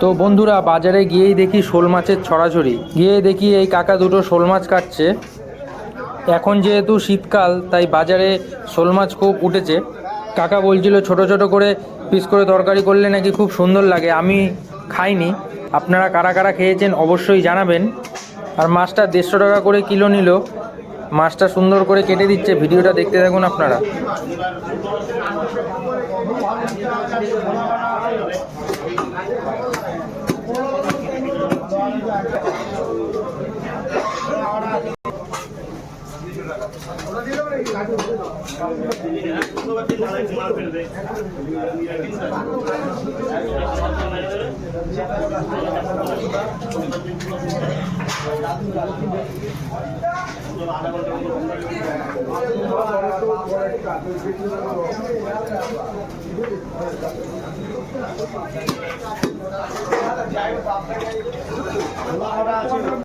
তো বন্ধুরা, বাজারে গিয়েই দেখি শোল মাছের ছড়াছড়ি। গিয়ে দেখি এই কাকা দুটো শোল মাছ কাটছে। এখন যেহেতু শীতকাল, তাই বাজারে শোল মাছ খুব উঠেছে। কাকা বলছিল ছোট ছোট করে পিস করে তরকারি করলে নাকি খুব সুন্দর লাগে। আমি খাইনি, আপনারা কারা কারা খেয়েছেন অবশ্যই জানাবেন। আর মাছটা 150 টাকা করে কিলো নিল। মাছটা সুন্দর করে কেটে দিচ্ছে, ভিডিওটা দেখতে থাকুন আপনারা।